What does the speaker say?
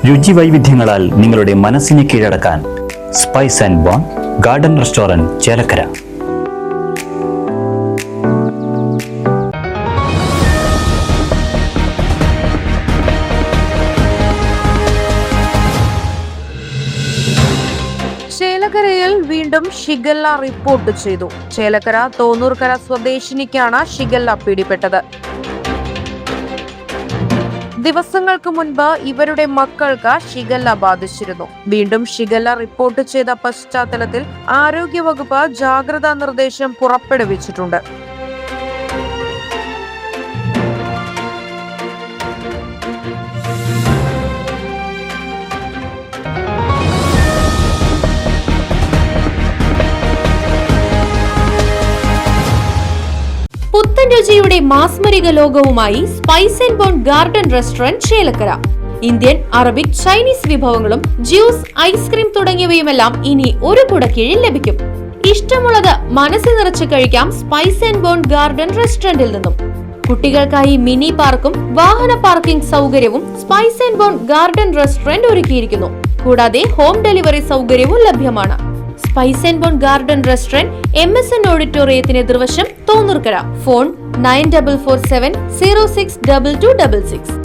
രുചി വൈവിധ്യങ്ങളാൽ നിങ്ങളുടെ മനസ്സിനെ കീഴടക്കാൻ spice and bone garden restaurant Chelakkara. ചേലക്കരയിൽ വീണ്ടും ഷിഗല്ല റിപ്പോർട്ട് ചെയ്തു. ചേലക്കര തോന്നൂർക്കര സ്വദേശിനിക്കാണ് ഷിഗല്ല പിടിപെട്ടത്. ദിവസങ്ങൾക്ക് മുൻപ് ഇവരുടെ മക്കൾക്ക് ഷിഗല്ല ബാധിച്ചിരുന്നു. വീണ്ടും ഷിഗല്ല റിപ്പോർട്ട് ചെയ്ത പശ്ചാത്തലത്തിൽ ആരോഗ്യവകുപ്പ് ജാഗ്രതാ നിർദ്ദേശം പുറപ്പെടുവിച്ചിട്ടുണ്ട്. പുത്തൻ രുചിയുടെ മാസ്മരിക ലോകവുമായി spice and bone garden restaurant Chelakkara. Indian, Arabic, Chinese വിഭവങ്ങളും ജ്യൂസ്, ഐസ്ക്രീം തുടങ്ങിയവയുമെല്ലാം ഇനി ഒരു കുടക്കീഴിൽ ലഭിക്കും. ഇഷ്ടമുള്ളത് മനസ്സ് നിറച്ച് കഴിക്കാം സ്പൈസ് ആൻഡ് ബോൺ ഗാർഡൻ റെസ്റ്റോറന്റിൽ നിന്നും. കുട്ടികൾക്കായി മിനി പാർക്കും വാഹന പാർക്കിംഗ് സൗകര്യവും spice and bone garden restaurant ഒരുക്കിയിരിക്കുന്നു. കൂടാതെ ഹോം ഡെലിവറി സൗകര്യവും ലഭ്യമാണ്. Spice and bone garden restaurant MSN ഓഡിറ്റോറിയത്തിന് എതിർവശം തോന്നൂർക്കര. ഫോൺ 9447 062266.